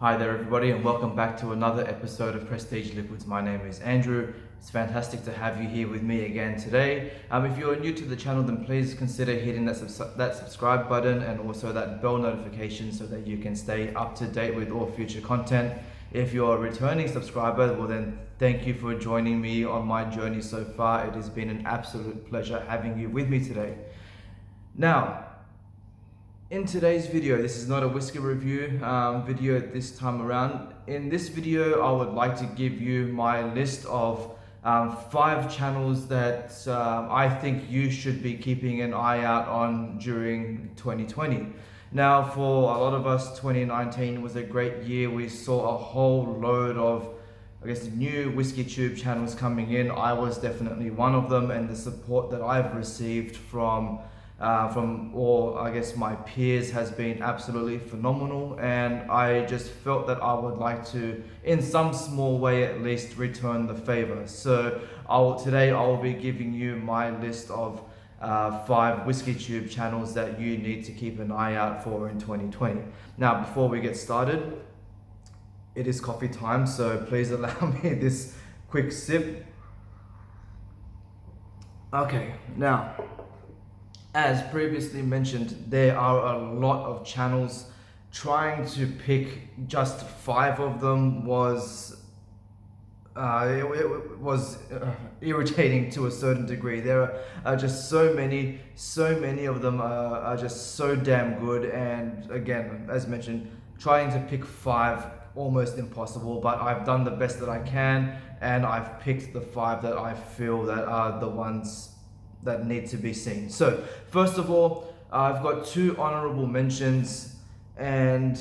Hi there everybody, and welcome back to another episode of Prestige Liquids. My name is Andrew. It's fantastic to have you here with me again today. If you're new to the channel, then please consider hitting that subscribe button and also that bell notification so that you can stay up to date with all future content. If you're a returning subscriber, well then thank you for joining me on my journey so far. It has been an absolute pleasure having you with me today. Now, in today's video, this is not a whiskey review video this time around. In this video, I would like to give you my list of 5 channels that I think you should be keeping an eye out on during 2020. Now, for a lot of us, 2019 was a great year. We saw a whole load of, new WhiskyTube channels coming in. I was definitely one of them, and the support that I've received from all my peers has been absolutely phenomenal, and I just felt that I would like to, in some small way at least, return the favor. So today I will be giving you my list of 5 WhiskyTube channels that you need to keep an eye out for in 2020. Now, before we get started, it is coffee time, so please allow me this quick sip. Okay, now, as previously mentioned, there are a lot of channels. Trying to pick just 5 of them was irritating to a certain degree. There are just so many of them are just so damn good, and again, as mentioned, trying to pick 5 almost impossible, but I've done the best that I can, and I've picked the 5 that I feel that are the ones that need to be seen. So first of all, I've got 2 honorable mentions, and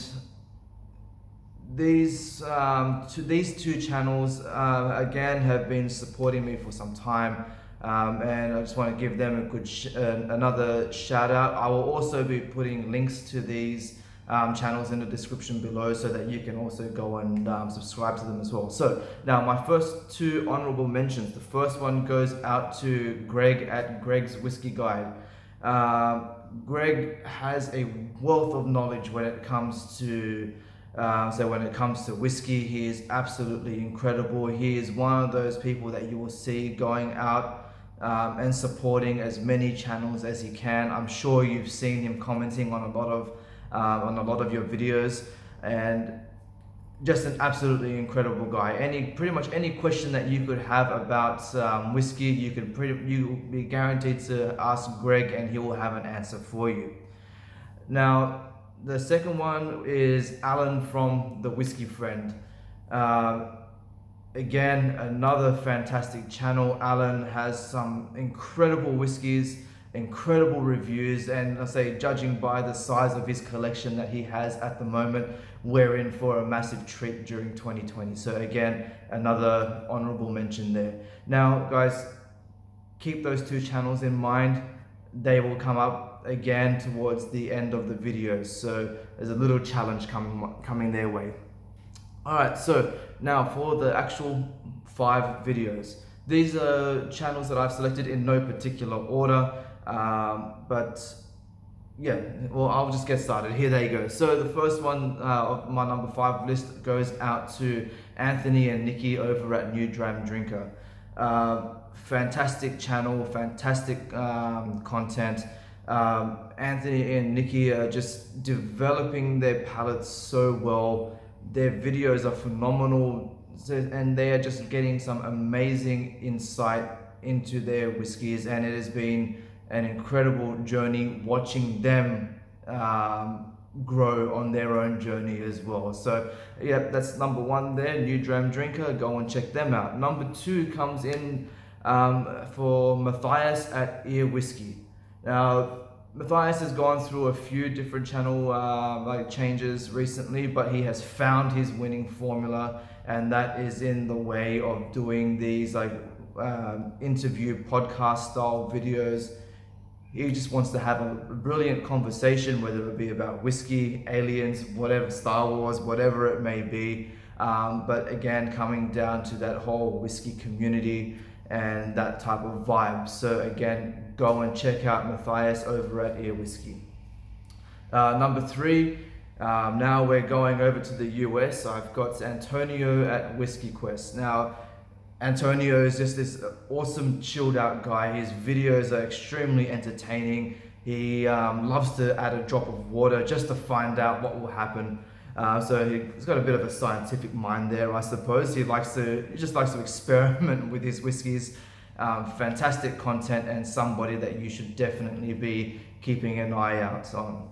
these 2 channels again have been supporting me for some time, and I just want to give them a good another shout out. I will also be putting links to these channels in the description below so that you can also go and subscribe to them as well. So now my first 2 honorable mentions. The first one goes out to Greg at Greg's Whiskey Guide. Greg has a wealth of knowledge when it comes to whiskey. He is absolutely incredible. He is one of those people that you will see going out and supporting as many channels as he can. I'm sure you've seen him commenting on a lot of your videos, and just an absolutely incredible guy. Pretty much any question that you could have about whiskey, you'll be guaranteed to ask Greg, and he will have an answer for you. Now, the second one is Alan from The Whiskey Friend. Again, another fantastic channel. Alan has some incredible whiskies, incredible reviews, and I say, judging by the size of his collection that he has at the moment, we're in for a massive treat during 2020. So again, another honorable mention there. Now guys, keep those 2 channels in mind. They will come up again towards the end of the video, so there's a little challenge coming their way. Alright, so now for the actual 5 videos. These are channels that I've selected in no particular order. But yeah, well, I'll just get started. Here they go. So the first one of my number 5 list goes out to Anthony and Nikki over at New DRAM Drinker. Fantastic channel, fantastic content. Anthony and Nikki are just developing their palates so well. Their videos are phenomenal, and they are just getting some amazing insight into their whiskies, and it has been an incredible journey watching them grow on their own journey as well. So yeah, that's number 1 there, New DRAM Drinker. Go and check them out. Number 2 comes in for Matthias at Ear Whiskey. Now, Matthias has gone through a few different channel changes recently, but he has found his winning formula, and that is in the way of doing these interview podcast style videos. He just wants to have a brilliant conversation, whether it be about whiskey, aliens, whatever, Star Wars, whatever it may be. But again, coming down to that whole whiskey community and that type of vibe. So again, go and check out Matthias over at Ear Whiskey. Number 3, Now we're going over to the US. I've got Antonio at Whiskey Quest. Now, Antonio is just this awesome chilled out guy. His videos are extremely entertaining. He loves to add a drop of water just to find out what will happen. So he's got a bit of a scientific mind there, I suppose. He just likes to experiment with his whiskies. Fantastic content, and somebody that you should definitely be keeping an eye out on.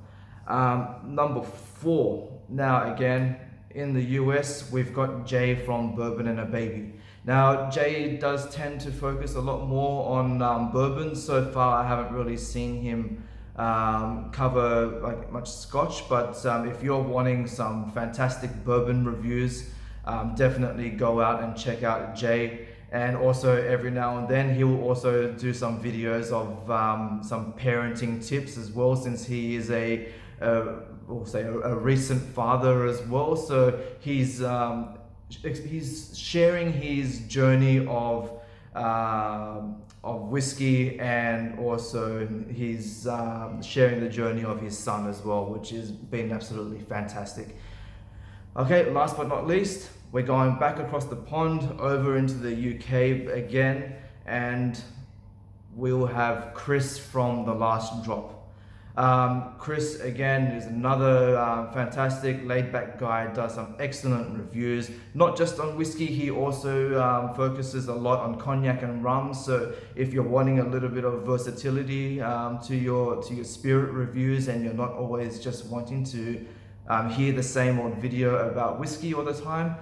Number 4. Now again, in the US, we've got Jay from Bourbon and a Baby. Now, Jay does tend to focus a lot more on bourbon. So far, I haven't really seen him cover like much Scotch, but if you're wanting some fantastic bourbon reviews, definitely go out and check out Jay. And also every now and then he will also do some videos of some parenting tips as well, since he is we'll say a recent father as well. So he's sharing his journey of whiskey, and also he's sharing the journey of his son as well, which has been absolutely fantastic. Okay, last but not least, we're going back across the pond over into the UK again, and we'll have Chris from The Last Drop. Chris again is another fantastic laid back guy, does some excellent reviews, not just on whiskey. He also focuses a lot on cognac and rum. So if you're wanting a little bit of versatility to your spirit reviews, and you're not always just wanting to hear the same old video about whiskey all the time,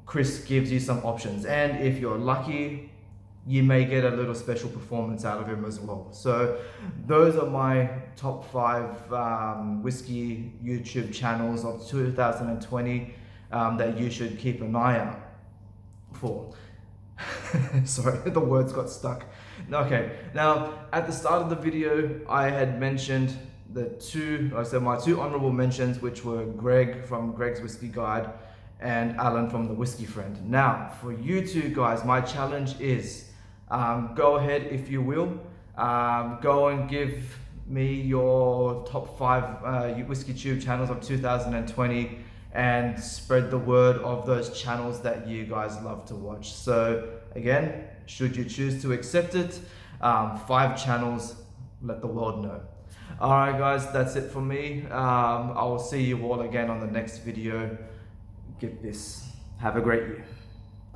Chris gives you some options. And if you're lucky, you may get a little special performance out of him as well. So those are my top 5 whiskey YouTube channels of 2020 that you should keep an eye out for. Sorry, the words got stuck. Okay, now at the start of the video, I had mentioned my 2 honourable mentions, which were Greg from Greg's Whiskey Guide and Alan from The Whiskey Friend. Now, for you two guys, my challenge is go ahead, if you will, go and give me your top 5 WhiskyTube channels of 2020, and spread the word of those channels that you guys love to watch. So again, should you choose to accept it, 5 channels, let the world know. Alright guys, that's it for me. I will see you all again on the next video. Get this. Have a great year.